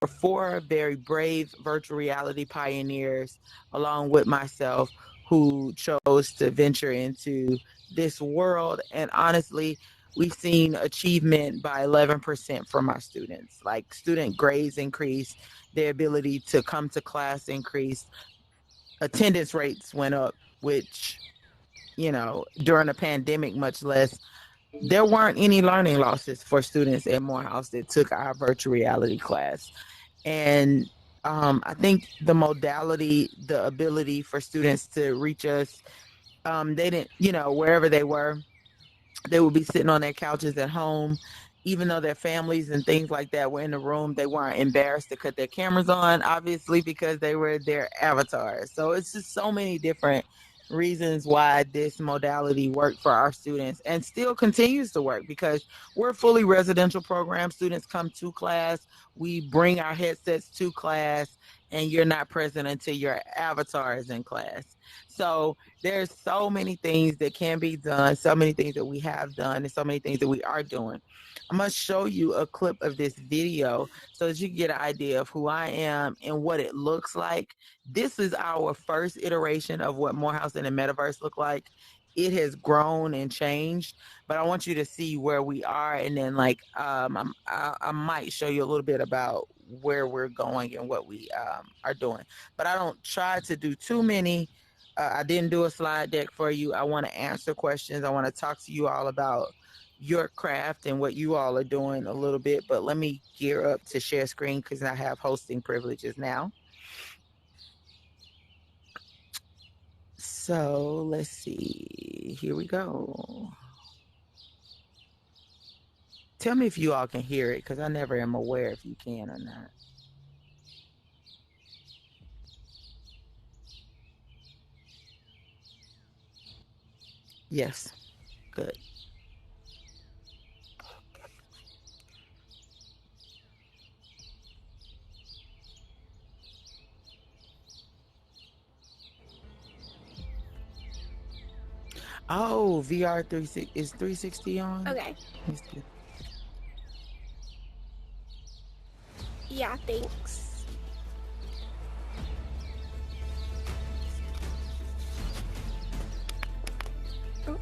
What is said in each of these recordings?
four very brave virtual reality pioneers, along with myself, who chose to venture into this world. And honestly, we've seen achievement by 11% from our students. Like student grades increased, their ability to come to class increased, attendance rates went up, which, during a pandemic, much less. There weren't any learning losses for students at Morehouse that took our virtual reality class. And I think the modality, the ability for students to reach us, they didn't, wherever they were, they would be sitting on their couches at home, even though their families and things like that were in the room. They weren't embarrassed to cut their cameras on, obviously, because they were their avatars. So it's just so many different reasons why this modality worked for our students and still continues to work, because we're a fully residential program. Students come to class, we bring our headsets to class, and you're not present until your avatar is in class. So there's so many things that can be done, so many things that we have done, and so many things that we are doing. I'm going to show you a clip of this video so that you can get an idea of who I am and what it looks like. This is our first iteration of what Morehouse in the Metaverse look like. It has grown and changed, but I want you to see where we are, and then I might show you a little bit about where we're going and what we are doing. But I don't try to do too many. I didn't do a slide deck for you. I want to answer questions. I want to talk to you all about your craft and what you all are doing a little bit. But let me gear up to share screen because I have hosting privileges now. So let's see. Here we go. Tell me if you all can hear it, because I never am aware if you can or not. Yes. Good. Oh, VR 360 is 360 on? Okay. Yeah, thanks. Oh.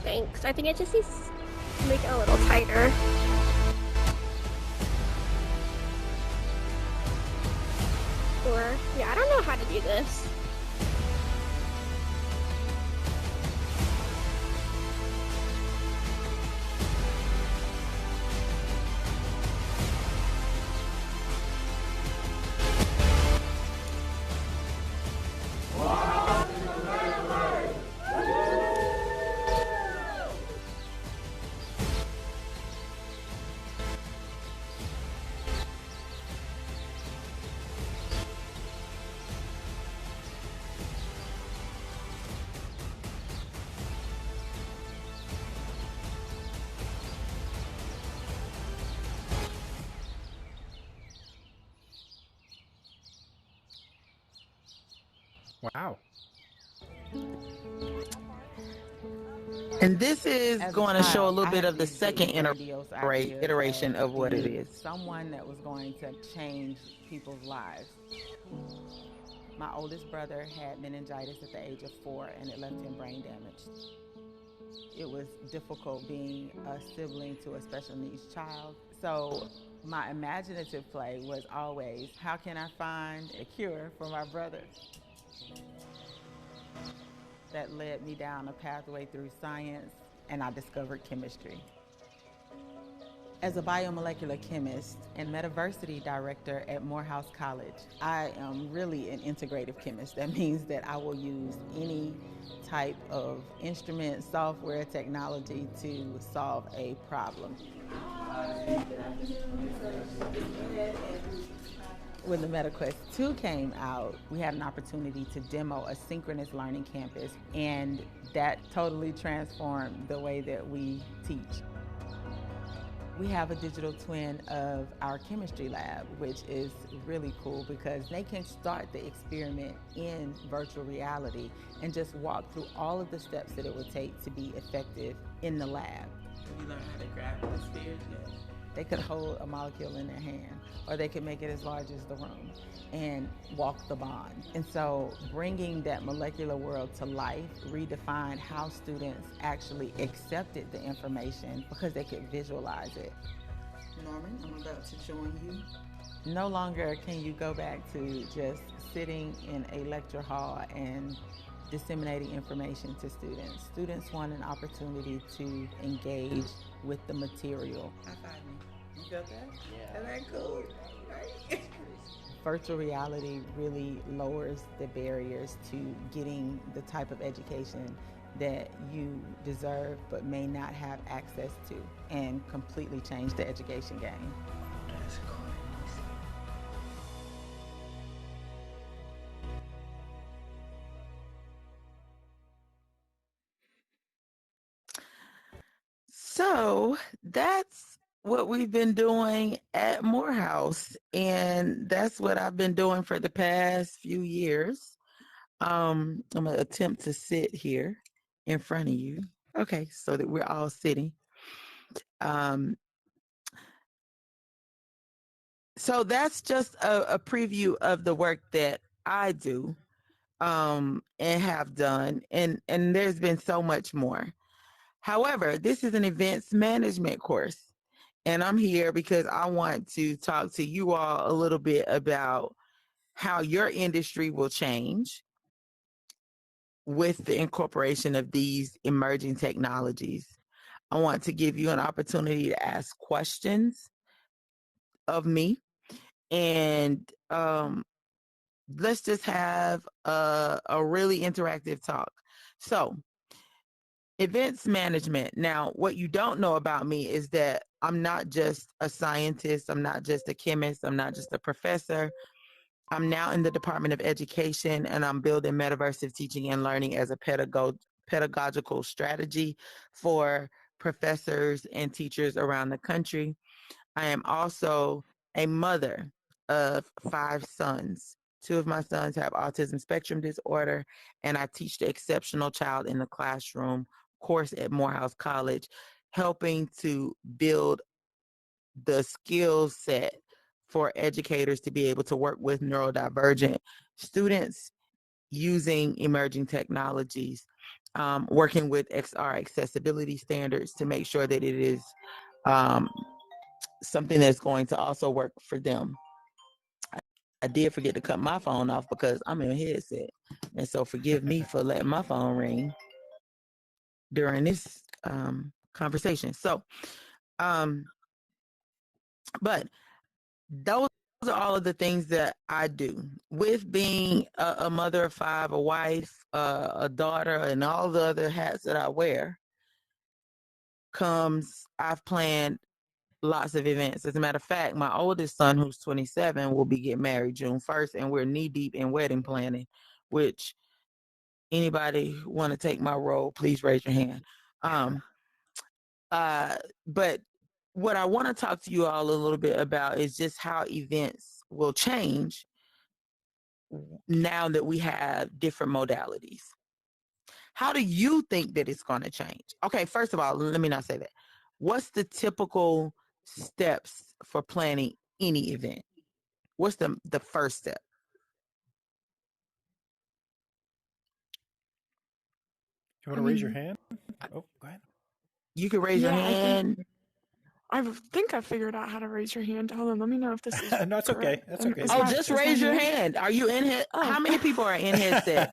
Thanks. I think it just needs to make it a little tighter. Or, yeah, I don't know how to do this. Wow. And this is going to show a little bit of the second iteration of what it is. Someone that was going to change people's lives. My oldest brother had meningitis at the age of 4, and it left him brain damaged. It was difficult being a sibling to a special needs child. So my imaginative play was always, how can I find a cure for my brother? That led me down a pathway through science, and I discovered chemistry. As a biomolecular chemist and metaversity director at Morehouse College, I am really an integrative chemist. That means that I will use any type of instrument, software, technology to solve a problem. When the MetaQuest 2 came out, we had an opportunity to demo a synchronous learning campus, and that totally transformed the way that we teach. We have a digital twin of our chemistry lab, which is really cool because they can start the experiment in virtual reality and just walk through all of the steps that it would take to be effective in the lab. Have you learned how to grab the spheres yet? They could hold a molecule in their hand, or they could make it as large as the room and walk the bond. And so bringing that molecular world to life redefined how students actually accepted the information because they could visualize it. Norman, I'm about to join you. No longer can you go back to just sitting in a lecture hall and disseminating information to students. Students want an opportunity to engage with the material. High five me. You felt that? Yeah. Isn't that cool? Right? Virtual reality really lowers the barriers to getting the type of education that you deserve but may not have access to, and completely change the education game. That's cool. So that's what we've been doing at Morehouse, and that's what I've been doing for the past few years. I'm gonna attempt to sit here in front of you, okay, so that we're all sitting. So that's just a preview of the work that I do and have done, and there's been so much more. However, this is an events management course, and I'm here because I want to talk to you all a little bit about how your industry will change with the incorporation of these emerging technologies. I want to give you an opportunity to ask questions of me, and let's just have a really interactive talk. So, events management. Now, what you don't know about me is that I'm not just a scientist, I'm not just a chemist, I'm not just a professor. I'm now in the Department of Education, and I'm building metaversive teaching and learning as a pedagogical strategy for professors and teachers around the country. I am also a mother of 5 sons. 2 of my sons have autism spectrum disorder, and I teach the exceptional child in the classroom course at Morehouse College, helping to build the skill set for educators to be able to work with neurodivergent students using emerging technologies, working with XR accessibility standards to make sure that it is um, something that's going to also work for them. I did forget to cut my phone off because I'm in a headset. And so forgive me for letting my phone ring during this conversation. So, but those are all of the things that I do. With being a mother of 5, a wife, a daughter, and all the other hats that I wear, comes I've planned lots of events. As a matter of fact, my oldest son, who's 27, will be getting married June 1st, and we're knee deep in wedding planning, which anybody want to take my role, please raise your hand. But what I want to talk to you all a little bit about is just how events will change now that we have different modalities. How do you think that it's going to change? Okay, first of all, let me not say that. What's the typical steps for planning any event? What's the first step? You want to raise your hand? Oh, go ahead. You can raise your hand. I think I figured out how to raise your hand. Hold on, let me know if this is No, it's okay. That's okay. Just raise your hand. Are you in head? Oh. How many people are in headset?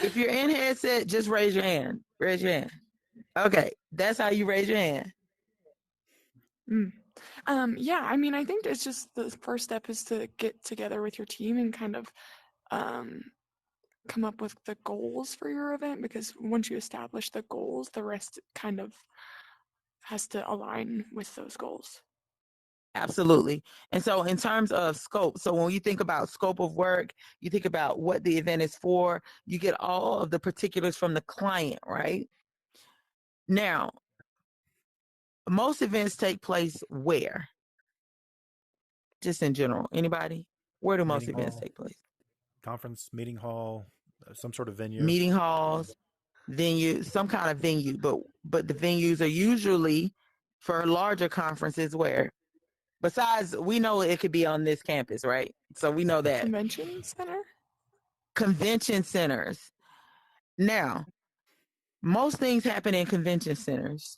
If you're in headset, just raise your hand. Raise your hand. Okay, that's how you raise your hand. Yeah, I mean, I think it's just the first step is to get together with your team and kind of come up with the goals for your event, because once you establish the goals, the rest kind of has to align with those goals. Absolutely. And so in terms of scope, so when you think about scope of work, you think about what the event is for, you get all of the particulars from the client, right? Now, most events take place where? Just in general. Anybody? Where do most events take place? Conference, meeting hall, some sort of venue. Meeting halls, venue, some kind of venue, but the venues are usually for larger conferences where? Besides, we know it could be on this campus, right? So we know that. Convention center? Convention centers. Now, most things happen in convention centers.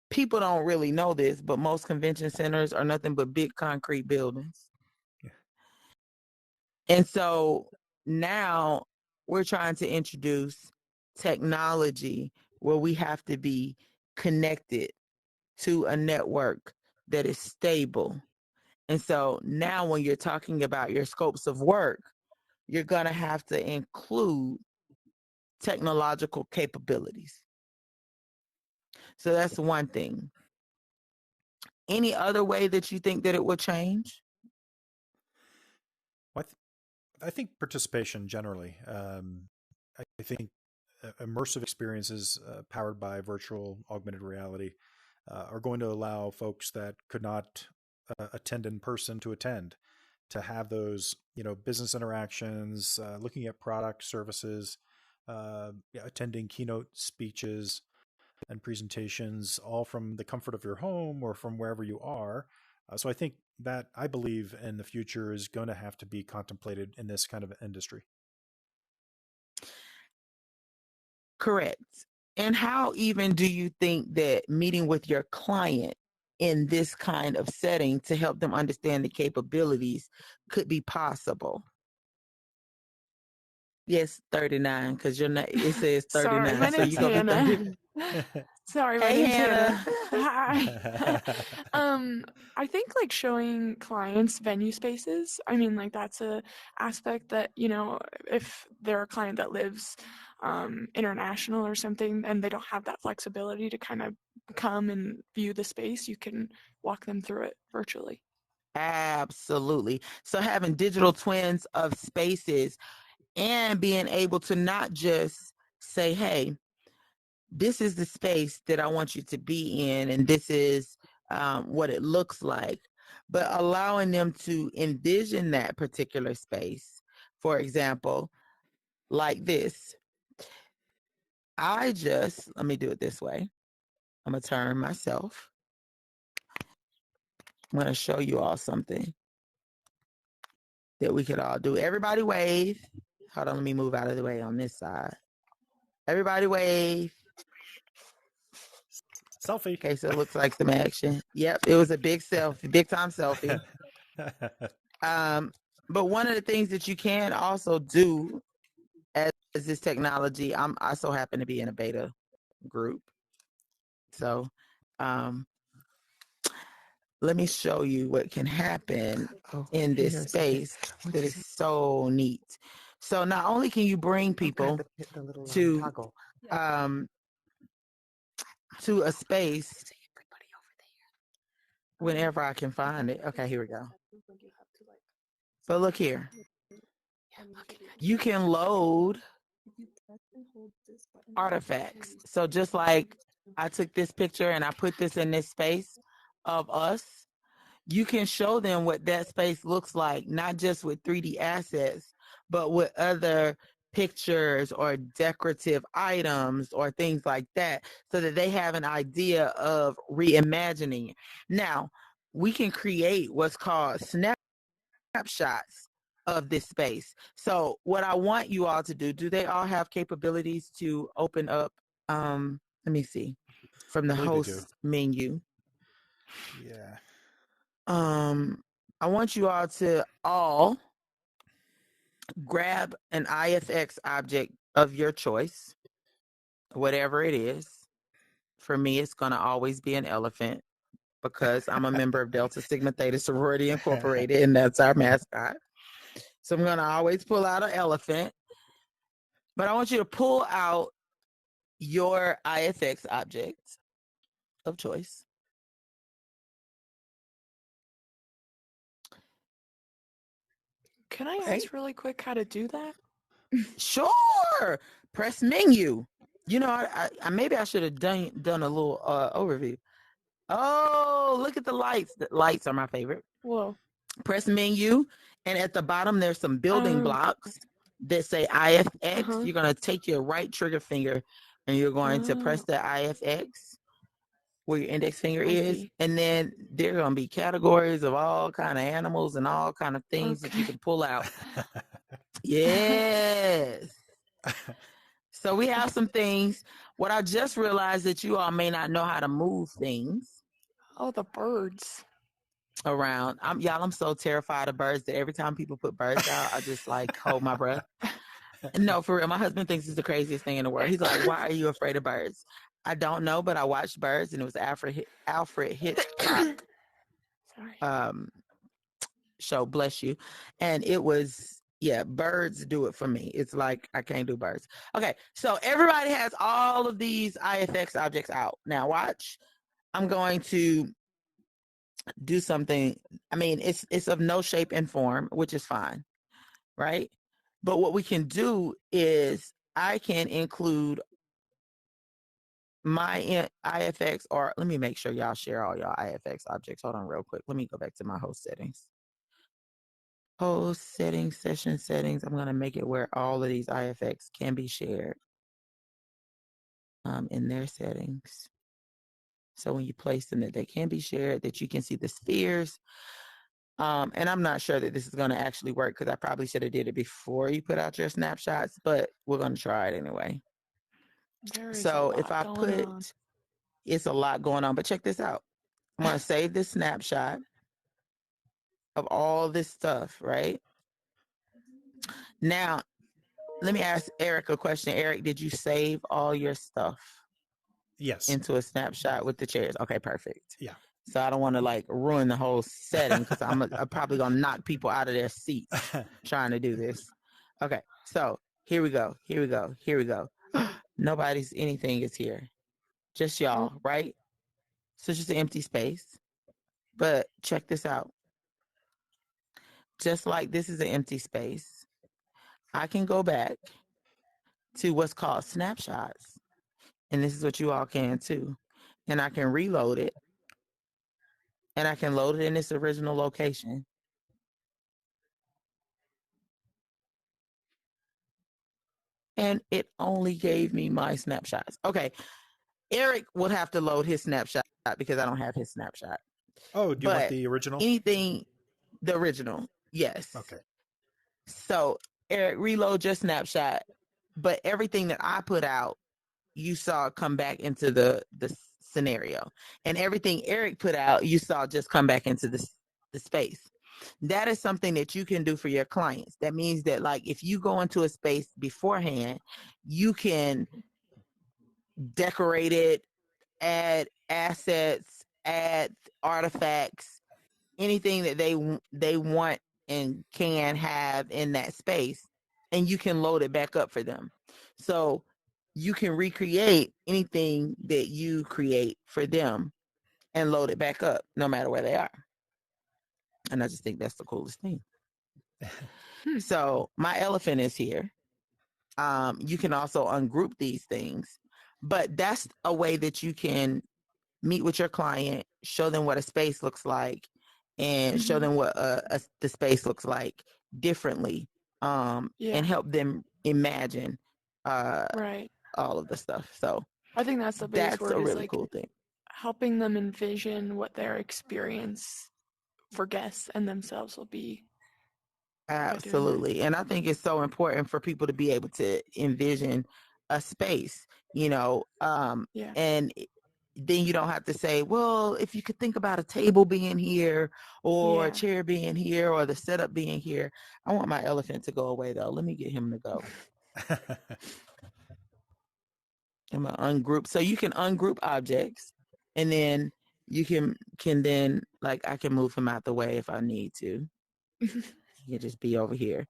People don't really know this, but most convention centers are nothing but big concrete buildings. Yeah. And so now we're trying to introduce technology where we have to be connected to a network that is stable. And so now when you're talking about your scopes of work, you're going to have to include technological capabilities. So that's one thing. Any other way that you think that it will change? Well, I think participation generally. I think immersive experiences powered by virtual augmented reality are going to allow folks that could not attend in person to attend, to have those, business interactions, looking at product services, attending keynote speeches and presentations, all from the comfort of your home or from wherever you are. So I think that, I believe, in the future is going to have to be contemplated in this kind of industry. Correct. And how even do you think that meeting with your client in this kind of setting to help them understand the capabilities could be possible? Yes, 39, because you're not, it says 39. Sorry, my so name's you go to Hannah. 39. Sorry, my Hey, name's Hannah. Hannah. Hi. I think like showing clients venue spaces, I mean, like that's a aspect that, if they're a client that lives international or something and they don't have that flexibility to kind of come and view the space, you can walk them through it virtually. Absolutely. So having digital twins of spaces and being able to not just say, hey, this is the space that I want you to be in, and this is what it looks like, but allowing them to envision that particular space. For example, like this. Let me do it this way. I'm going to turn myself. I'm going to show you all something that we could all do. Everybody wave. Hold on, let me move out of the way on this side. Everybody wave. Selfie. Okay, so it looks like some action. Yep, it was a big selfie, big time selfie. But one of the things that you can also do as this technology, I so happen to be in a beta group. So let me show you what can happen in this space that is so neat. So not only can you bring people to a space whenever I can find it. Okay, here we go. But look here. You can load artifacts. So just like I took this picture and I put this in this space of us, you can show them what that space looks like, not just with 3D assets, but with other pictures or decorative items or things like that, so that they have an idea of reimagining. Now, we can create what's called snapshots of this space. So what I want you all to do they all have capabilities to open up? Let me see. From I the believe they do. host menu. Yeah. I want you all to all grab an IFX object of your choice, whatever it is. For me, it's going to always be an elephant because I'm a member of Delta Sigma Theta Sorority Incorporated, and that's our mascot. So I'm going to always pull out an elephant. But I want you to pull out your IFX object of choice. Can I ask really quick how to do that? Sure. Press menu. You know, I maybe I should have done a little overview. Oh, look at the lights. The lights are my favorite. Whoa. Press menu, and at the bottom there's some building blocks that say IFX. You're going to take your right trigger finger and you're going to press the IFX where your index finger is, and then there are going to be categories of all kind of animals and all kind of things that you can pull out. Yes. So we have some things. What I just realized that you all may not know how to move things. Oh, the birds around. I'm so terrified of birds that every time people put birds out, I just like hold my breath. No, for real. My husband thinks it's the craziest thing in the world. He's like, "Why are you afraid of birds?" I don't know, but I watched Birds, and it was Alfred Hitchcock show. Bless you. And it was, yeah, birds do it for me. It's like I can't do birds. Okay, so everybody has all of these IFX objects out. Now watch. I'm going to do something. I mean, it's of no shape and form, which is fine, right? But what we can do is I can include my IFX, or let me make sure y'all share all y'all IFX objects. Hold on real quick. Let me go back to my host settings. Host settings, session settings. I'm going to make it where all of these IFX can be shared in their settings. So when you place them, that they can be shared, that you can see the spheres. And I'm not sure that this is going to actually work because I probably should have did it before you put out your snapshots, but we're going to try it anyway. So if I put, it's a lot going on, but check this out. I'm going to save this snapshot of all this stuff, right? Now, let me ask Eric a question. Eric, did you save all your stuff? Yes. Into a snapshot with the chairs? Okay, perfect. Yeah. So I don't want to like ruin the whole setting because I'm probably going to knock people out of their seats trying to do this. Okay, so here we go. Here we go. Here we go. Nobody's anything is here. Just y'all, right? So it's just an empty space. But check this out. Just like this is an empty space, I can go back to what's called snapshots. And this is what you all can too. And I can reload it. And I can load it in its original location. And it only gave me my snapshots. Okay. Eric would have to load his snapshot because I don't have his snapshot. Oh, do you want the original? Anything, the original, yes. Okay. So Eric, reload your snapshot, but everything that I put out, you saw come back into the scenario, and everything Eric put out, you saw just come back into the space. That is something that you can do for your clients. That means that, like, if you go into a space beforehand, you can decorate it, add assets, add artifacts, anything that they want and can have in that space, and you can load it back up for them. So you can recreate anything that you create for them and load it back up no matter where they are. And I just think that's the coolest thing. So my elephant is here. You can also ungroup these things, but that's a way that you can meet with your client, show them what a space looks like, and show them what the space looks like differently, and help them imagine all of the stuff. So I think that's the biggest word, a is really like cool thing. helping them envision what their experience for guests and themselves will be. by doing that. Absolutely. And I think it's so important for people to be able to envision a space, you know, Yeah. and then you don't have to say, well, if you could think about a table being here or a Yeah. chair being here or the setup being here. I want my elephant to go away though. Let me get him to go. I'm gonna ungroup. So you can ungroup objects and then you can then like I can move him out the way if I need to. You just be over here.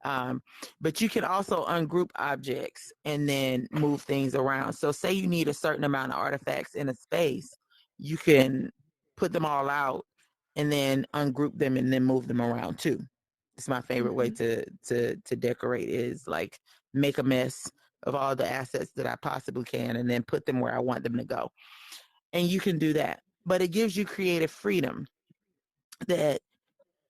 Um, but you can also ungroup objects and then move things around. So, say you need a certain amount of artifacts in a space, you can put them all out and then ungroup them and then move them around too. It's my favorite way Hmm. to decorate is like make a mess of all the assets that I possibly can and then put them where I want them to go. And you can do that. But it gives you creative freedom that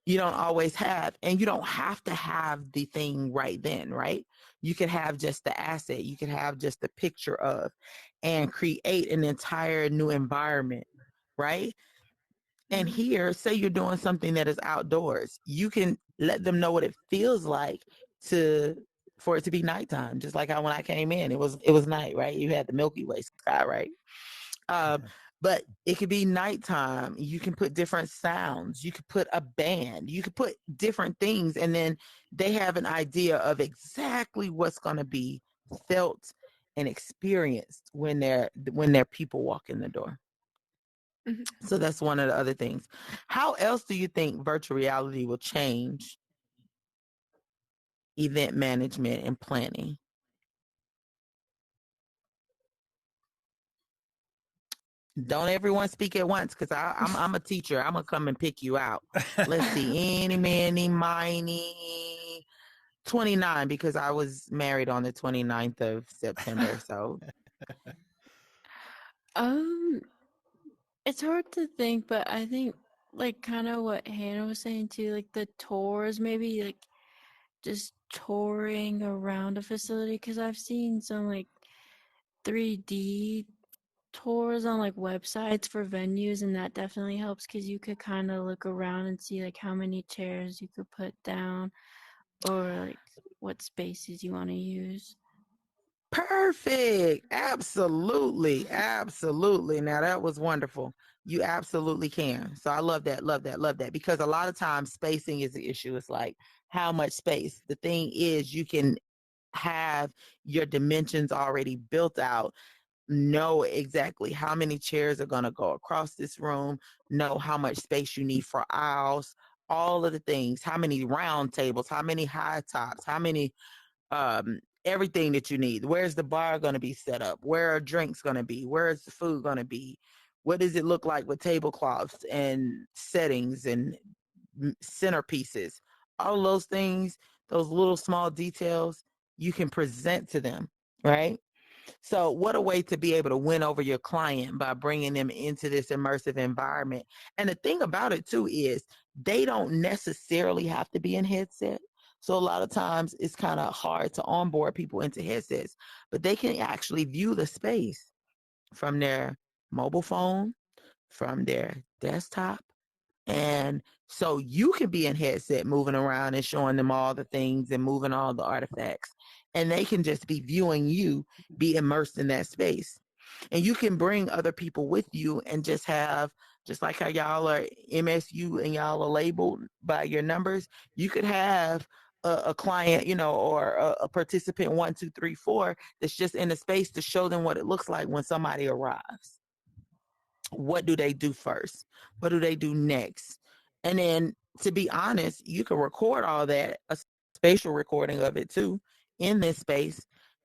you don't always have, and you don't have to have the thing right then, right? You could have just the asset, you could have just the picture of and create an entire new environment, right? And Hmm. here, say you're doing something that is outdoors, you can let them know what it feels like to for it to be nighttime, just like how when I came in it was night, right? You had the Milky Way sky, right? Um, but it could be nighttime. You can put different sounds. You could put a band. You could put different things, and then they have an idea of exactly what's going to be felt and experienced when their people walk in the door. Hmm. So that's one of the other things. How else do you think virtual reality will change event management and planning? Don't everyone speak at once because I'm a teacher. I'm gonna come and pick you out. Let's see, any, many, miny, 29 because I was married on the 29th of September. So Um, it's hard to think, but I think like kind of what Hannah was saying too, like the tours, maybe like just touring around a facility, because I've seen some like 3D tours on like websites for venues, and that definitely helps because you could kind of look around and see like how many chairs you could put down or like what spaces you want to use. perfect. Absolutely. Absolutely. Now that was wonderful. You absolutely can. So I love that, love that, love that. Because a lot of times spacing is the issue. It's like how much space. The thing is you can have your dimensions already built out, know exactly how many chairs are going to go across this room, know how much space you need for aisles, all of the things, how many round tables, how many high tops, how many everything that you need. Where's the bar going to be set up? Where are drinks going to be? Where is the food going to be? What does it look like with tablecloths and settings and centerpieces? All those things, those little small details, you can present to them, right? So, what a way to be able to win over your client by bringing them into this immersive environment. And the thing about it, too, is they don't necessarily have to be in headset. So, a lot of times it's kind of hard to onboard people into headsets, but they can actually view the space from their mobile phone, from their desktop, and so you can be in headset moving around and showing them all the things and moving all the artifacts. And they can just be viewing you be immersed in that space. And you can bring other people with you and just have, just like how y'all are MSU and y'all are labeled by your numbers, you could have a client, or a participant 1, 2, 3, 4 that's just in the space to show them what it looks like when somebody arrives. What do they do first? What do they do next? And then, to be honest, you can record all that, a spatial recording of it too, in this space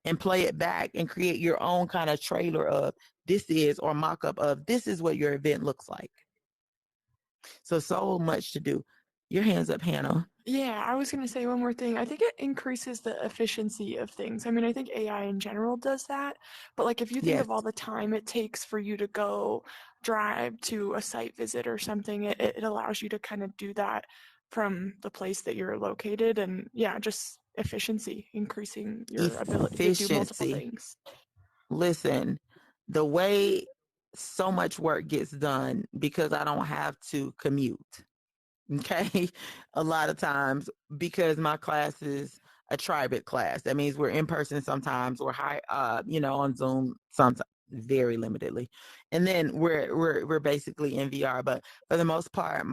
and play it back and create your own kind of trailer of this is, or mock up of this is what your event looks like. So much to do. Your hands up, Hannah. Yeah, I was going to say one more thing. I think it increases the efficiency of things. I mean, I think AI in general does that. But, like, if you think Yes, of all the time it takes for you to go drive to a site visit or something, it allows you to kind of do that from the place that you're located. And, yeah, just efficiency, increasing your ability to do multiple efficiency. things. Listen, the way so much work gets done because I don't have to commute. Okay. A lot of times because my class is a tribate class. That means we're in person sometimes, we're on Zoom sometimes very limitedly. And then we're basically in VR. But for the most part,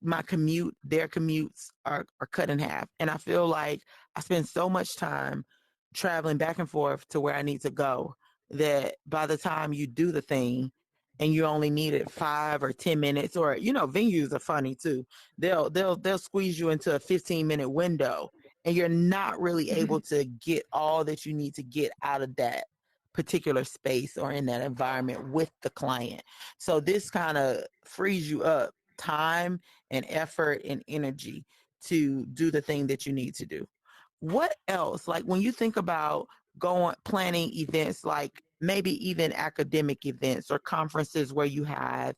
their commutes are cut in half. And I feel like I spend so much time traveling back and forth to where I need to go that by the time you do the thing and you only need it 5 or 10 minutes, or venues are funny too. They'll squeeze you into a 15-minute window and you're not really able to get all that you need to get out of that particular space or in that environment with the client. So this kind of frees you up time and effort and energy to do the thing that you need to do. What else? Like when you think about going planning events, like maybe even academic events or conferences where you have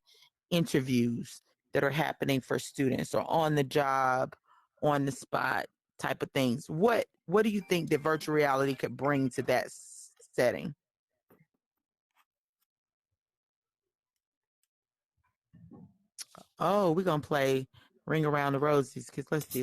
interviews that are happening for students or on the job, on the spot type of things. What do you think that virtual reality could bring to that setting? Oh, we're gonna play Ring Around the Rosies because let's see.